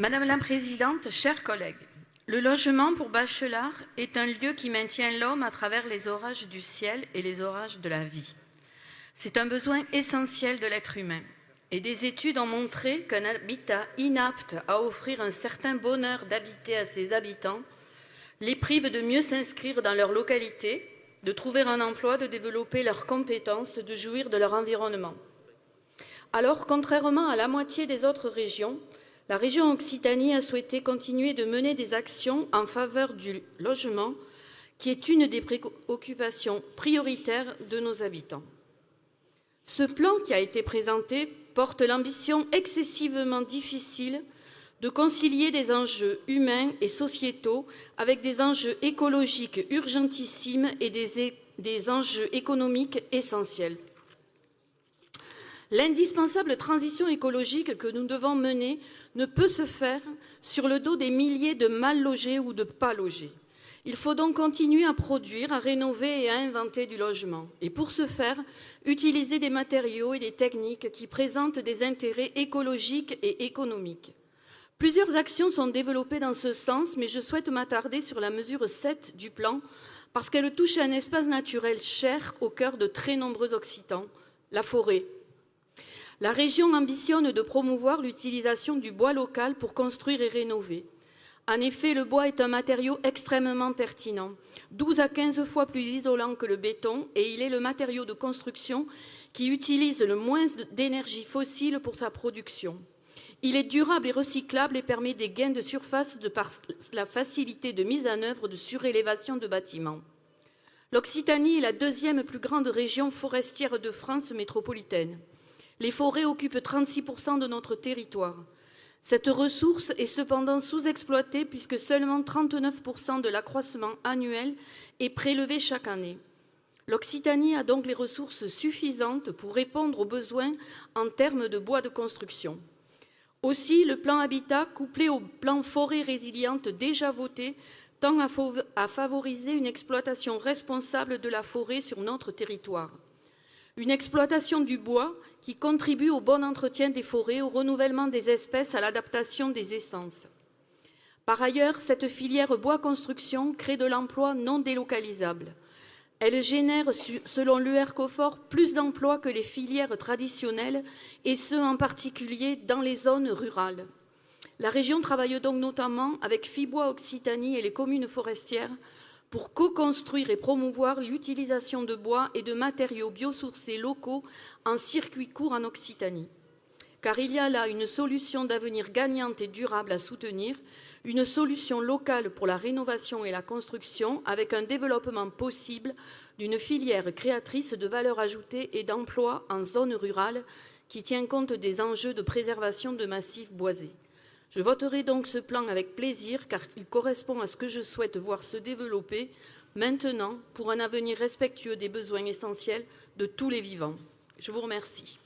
Madame la Présidente, chers collègues, le logement pour Bachelard est un lieu qui maintient l'homme à travers les orages du ciel et les orages de la vie. C'est un besoin essentiel de l'être humain. Et des études ont montré qu'un habitat inapte à offrir un certain bonheur d'habiter à ses habitants les prive de mieux s'inscrire dans leur localité, de trouver un emploi, de développer leurs compétences, de jouir de leur environnement. Alors, contrairement à la moitié des autres régions, la région Occitanie a souhaité continuer de mener des actions en faveur du logement, qui est une des préoccupations prioritaires de nos habitants. Ce plan qui a été présenté porte l'ambition excessivement difficile de concilier des enjeux humains et sociétaux avec des enjeux écologiques urgentissimes et des enjeux économiques essentiels. L'indispensable transition écologique que nous devons mener ne peut se faire sur le dos des milliers de mal logés ou de pas logés. Il faut donc continuer à produire, à rénover et à inventer du logement. Et pour ce faire, utiliser des matériaux et des techniques qui présentent des intérêts écologiques et économiques. Plusieurs actions sont développées dans ce sens, mais je souhaite m'attarder sur la mesure 7 du plan parce qu'elle touche à un espace naturel cher au cœur de très nombreux Occitans, la forêt. La région ambitionne de promouvoir l'utilisation du bois local pour construire et rénover. En effet, le bois est un matériau extrêmement pertinent, 12 à 15 fois plus isolant que le béton, et il est le matériau de construction qui utilise le moins d'énergie fossile pour sa production. Il est durable et recyclable et permet des gains de surface de par la facilité de mise en œuvre de surélévation de bâtiments. L'Occitanie est la deuxième plus grande région forestière de France métropolitaine. Les forêts occupent 36% de notre territoire. Cette ressource est cependant sous-exploitée puisque seulement 39% de l'accroissement annuel est prélevé chaque année. L'Occitanie a donc les ressources suffisantes pour répondre aux besoins en termes de bois de construction. Aussi, le plan Habitat, couplé au plan Forêt résiliente déjà voté, tend à favoriser une exploitation responsable de la forêt sur notre territoire. Une exploitation du bois qui contribue au bon entretien des forêts, au renouvellement des espèces, à l'adaptation des essences. Par ailleurs, cette filière bois-construction crée de l'emploi non délocalisable. Elle génère, selon l'URCOFOR, plus d'emplois que les filières traditionnelles, et ce en particulier dans les zones rurales. La région travaille donc notamment avec Fibois Occitanie et les communes forestières pour co-construire et promouvoir l'utilisation de bois et de matériaux biosourcés locaux en circuit court en Occitanie. Car il y a là une solution d'avenir gagnante et durable à soutenir, une solution locale pour la rénovation et la construction avec un développement possible d'une filière créatrice de valeur ajoutée et d'emplois en zone rurale qui tient compte des enjeux de préservation de massifs boisés. Je voterai donc ce plan avec plaisir car il correspond à ce que je souhaite voir se développer maintenant pour un avenir respectueux des besoins essentiels de tous les vivants. Je vous remercie.